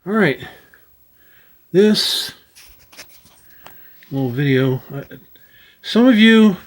All right, this little video. Some of you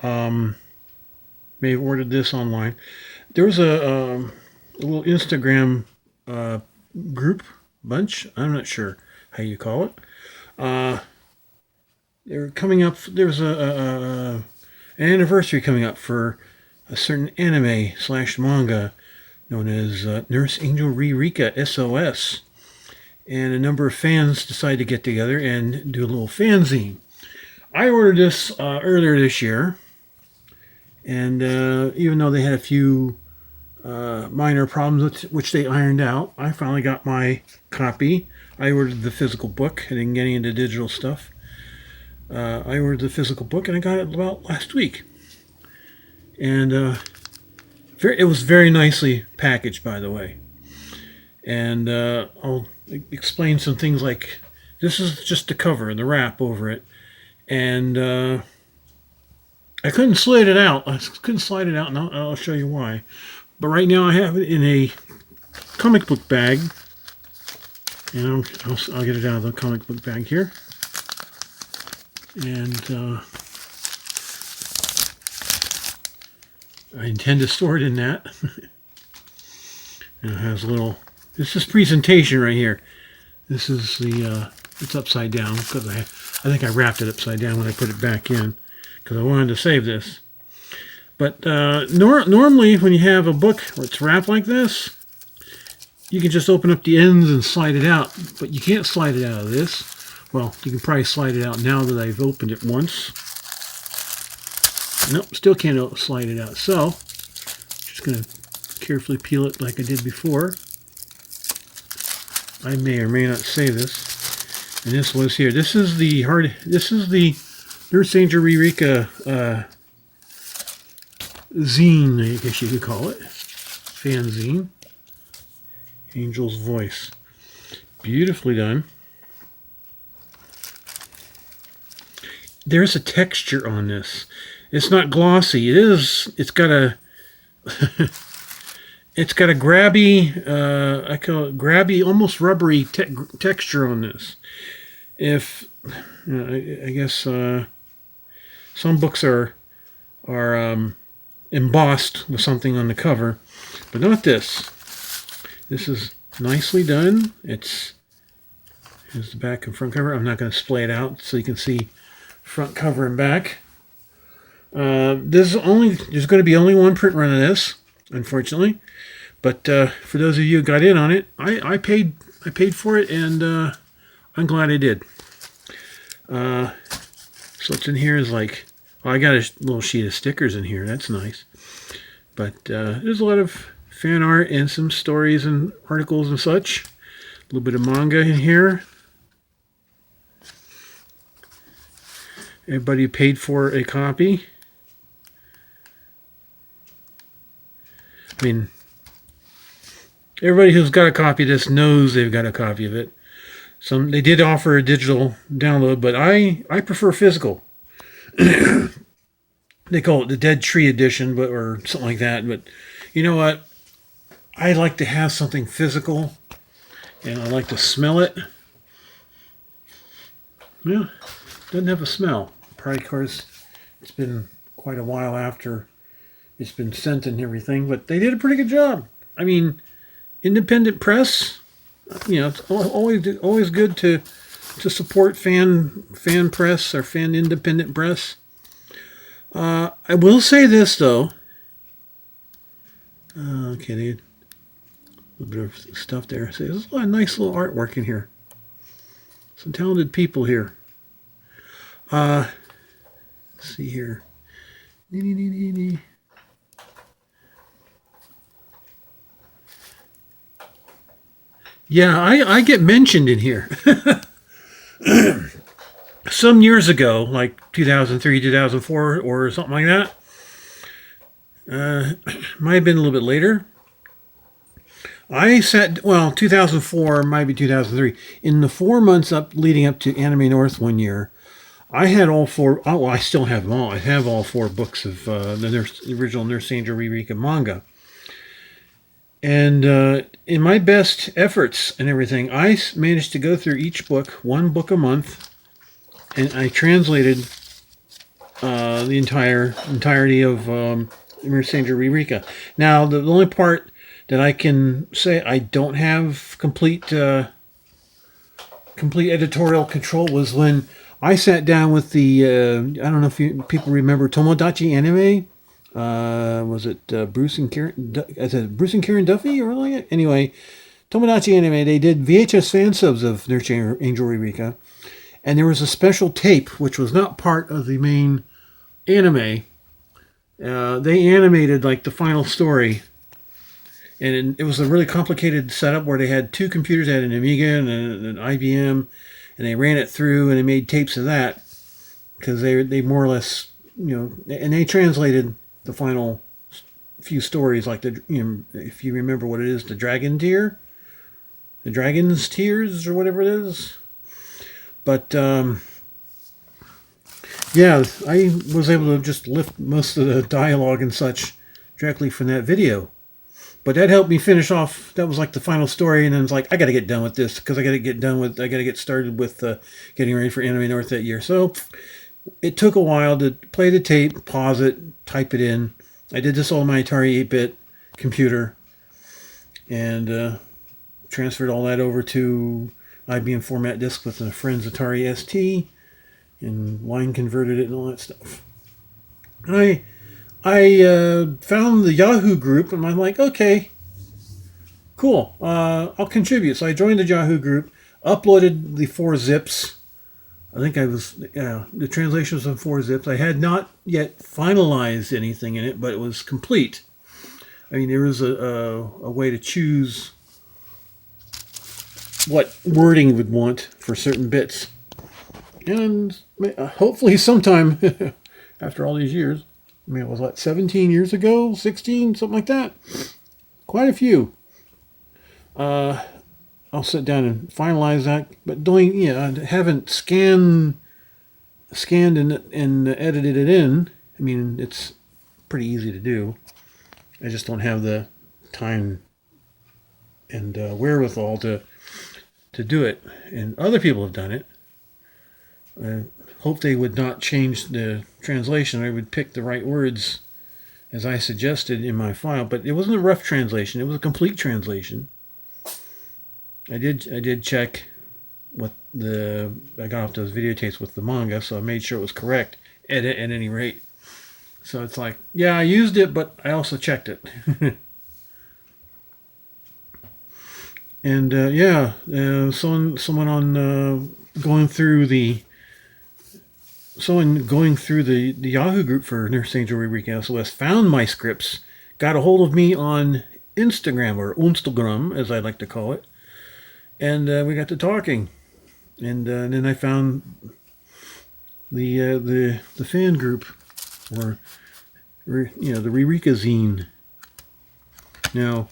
may have ordered this online. There was a little Instagram uh, group bunch. I'm not sure how you call it. Uh, they're coming up. There's an anniversary coming up for a certain anime slash manga known as Nurse Angel Ririka SOS. And a number of fans decided to get together and do a little fanzine. I ordered this earlier this year, and even though they had a few minor problems which they ironed out, I finally got my copy. I ordered the physical book. I didn't get any of the digital stuff. I ordered the physical book, and I got it about last week. And it was very nicely packaged, by the way. And I'll explain some things like this is just the cover and the wrap over it. And I couldn't slide it out. And I'll show you why. But right now I have it in a comic book bag. And I'll get it out of the comic book bag here. And I intend to store it in that. And it has a little... This is presentation right here. This is the... it's upside down because I think I wrapped it upside down when I put it back in because I wanted to save this. But normally when you have a book where it's wrapped like this, you can just open up the ends and slide it out. But you can't slide it out of this. Well, you can probably slide it out now that I've opened it once. Nope, still can't slide it out. So, just going to carefully peel it like I did before. I may or may not save this. And this was here. This is the Nurse Angel Ririka zine, I guess you could call it. Fanzine. Angel's Voice. Beautifully done. There's a texture on this. It's not glossy. It's got a it's got a grabby, I call it grabby, almost rubbery texture on this. If I guess some books are embossed with something on the cover, but not this. This is nicely done. Here's the back and front cover. I'm not going to splay it out so you can see front cover and back. There's going to be only one print run of this, unfortunately. But for those of you who got in on it, I paid for it, and I'm glad I did. So what's in here is like, well, I got a little sheet of stickers in here. That's nice. But there's a lot of fan art and some stories and articles and such. A little bit of manga in here. Everybody paid for a copy. I mean, everybody who's got a copy of this knows they've got a copy of it. They did offer a digital download, but I prefer physical. They call it the Dead Tree Edition, or something like that. But you know what? I like to have something physical, and I like to smell it. Yeah, doesn't have a smell. Probably because it's been quite a while after it's been sent and everything, but they did a pretty good job. I mean, independent press, it's always good to support fan press or fan independent press. I will say this though. Okay, a little bit of stuff there. See, there's a lot of nice little artwork in here. Some talented people here. Let's see here. Yeah, I get mentioned in here. Some years ago, like 2003, 2004, or something like that. Might have been a little bit later. 2004, might be 2003. In the 4 months leading up to Anime North one year, I had all four. Oh, well, I still have them all. I have all 4 books of the original Nurse Angel Ririka manga. And in my best efforts and everything, I managed to go through each book, one book a month, and I translated the entirety of Nurse Angel Ririka. Now, the only part that I can say I don't have complete editorial control was when I sat down with the I don't know if people remember Tomodachi Anime. Was it Bruce and Karen? Is it Bruce and Karen Duffy or something like that? Anyway, Tomodachi Anime. They did VHS fan subs of Nurse Angel Ririka, and there was a special tape which was not part of the main anime. They animated like the final story, and it was a really complicated setup where they had two computers. They had an Amiga and an IBM, and they ran it through and they made tapes of that because they more or less, and they translated the final few stories, like if you remember what it is, the Dragon's Tears or whatever it is. But yeah, I was able to just lift most of the dialogue and such directly from that video. But that helped me finish off. That was like the final story, and then it's like, I got to get done with this because I got to get started with getting ready for Anime North that year. So it took a while to play the tape, pause it, type it in. I did this on my Atari 8-bit computer, and transferred all that over to IBM format disk with a friend's Atari ST, and line converted it and all that stuff. And I found the Yahoo group, and I'm like, okay, cool, I'll contribute. So I joined the Yahoo group, uploaded the 4 zips. I think the translation was in 4 zips. I had not yet finalized anything in it, but it was complete. I mean, there was a way to choose what wording you would want for certain bits. And hopefully sometime after all these years, I mean, it was like 17 years ago, 16, something like that. Quite a few. I'll sit down and finalize that. But I haven't scanned and edited it in. I mean, it's pretty easy to do. I just don't have the time and wherewithal to do it. And other people have done it. I hope they would not change the translation. I would pick the right words as I suggested in my file. But it wasn't a rough translation. It was a complete translation. I did check I got off those videotapes with the manga, so I made sure it was correct at any rate. So it's like, yeah, I used it, but I also checked it. And someone on going through the Yahoo group for Nurse Angel Ririka SOS found my scripts, got a hold of me on Instagram, or Instagram as I like to call it, and we got to talking, and then I found the fan group, or the Ririka zine. Now,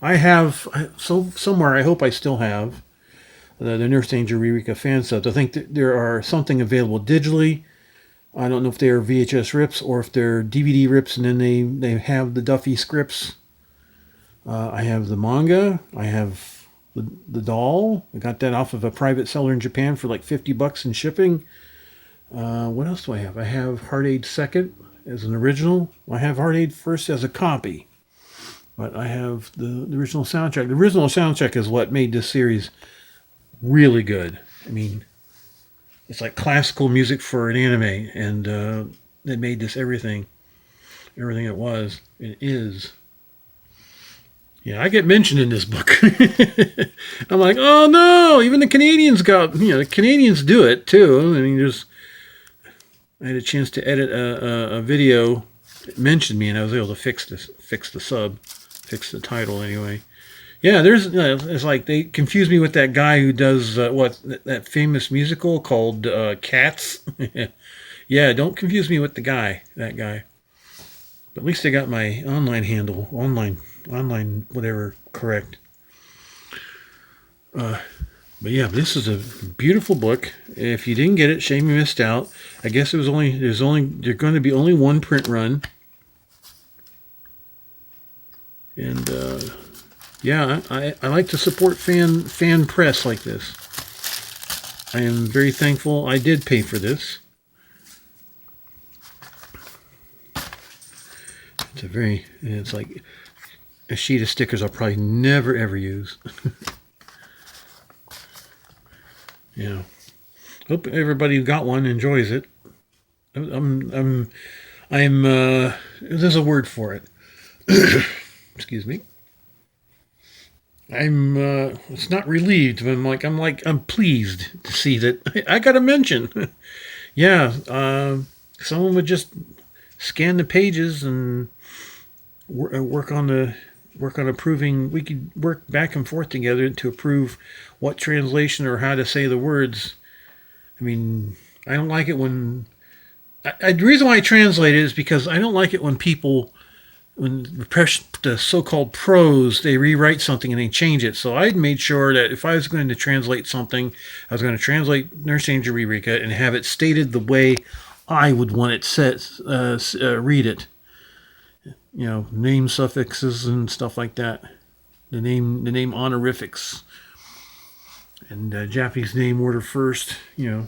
I have somewhere. I hope I still have the Nurse Angel Ririka fan subs. I think that there are something available digitally. I don't know if they are VHS rips or if they're DVD rips, and then they have the Duffy scripts. I have the manga. I have the doll. I got that off of a private seller in Japan for like $50 in shipping. What else do I have? I have Heart Aid Second as an original. I have Heart Aid First as a copy. But I have the original soundtrack. The original soundtrack is what made this series really good. I mean, it's like classical music for an anime, and they made this everything it was. It is. Yeah, I get mentioned in this book. I'm like, oh no! Even the Canadians the Canadians do it too. I mean, I had a chance to edit a video that mentioned me, and I was able to fix the title anyway. Yeah, it's like they confuse me with that guy who does that famous musical called Cats. Yeah, don't confuse me with that guy. But at least I got my online whatever correct. But yeah, this is a beautiful book. If you didn't get it, shame you missed out. I guess there's going to be only one print run. And Yeah, I like to support fan press like this. I am very thankful I did pay for this. It's like a sheet of stickers I'll probably never ever use. Yeah. Hope everybody who got one enjoys it. There's a word for it. Excuse me. It's not relieved, but I'm pleased to see that I got a mention. Yeah, someone would just scan the pages and work on approving. We could work back and forth together to approve what translation or how to say the words. I mean, I don't like it when. The reason why I translate it is because I don't like it when the so-called pros, they rewrite something and they change it. So I'd made sure that if I was going to translate something, I was going to translate Nurse Angel Ririka and have it stated the way I would want it read it. You know, name suffixes and stuff like that. The name honorifics. And Japanese name order first, you know.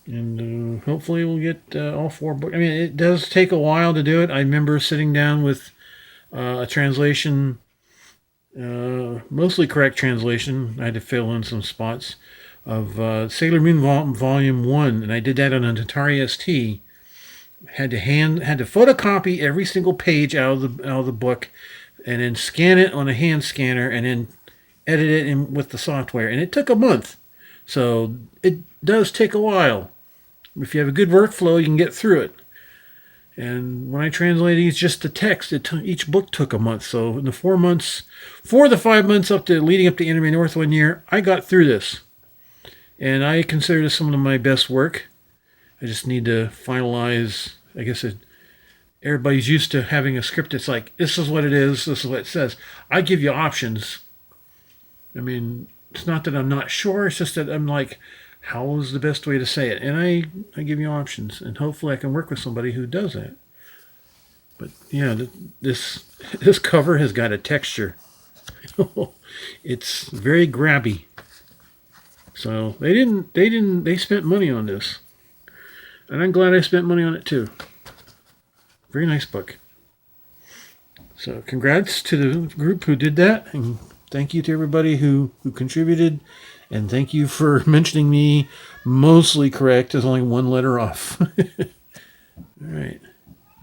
And hopefully we'll get all 4 books. I mean, it does take a while to do it. I remember sitting down with a translation, mostly correct translation. I had to fill in some spots of Sailor Moon Volume 1, and I did that on an Atari ST. Had to photocopy every single page out of the book, and then scan it on a hand scanner, and then edit it with the software. And it took a month, so it does take a while. If you have a good workflow, you can get through it. And when I translated just the text, each book took a month. So in the 4 to 5 months leading up to Anime North 1 year, I got through this. And I consider this some of my best work. I just need to finalize. I guess everybody's used to having a script that's like, this is what it is, this is what it says. I give you options. I mean, it's not that I'm not sure, it's just that I'm like, how is the best way to say it? And I give you options, and hopefully I can work with somebody who does that. But yeah, this cover has got a texture. It's very grabby. So they spent money on this. And I'm glad I spent money on it too. Very nice book. So congrats to the group who did that, and thank you to everybody who contributed. And thank you for mentioning me mostly correct. There's only 1 letter off. All right.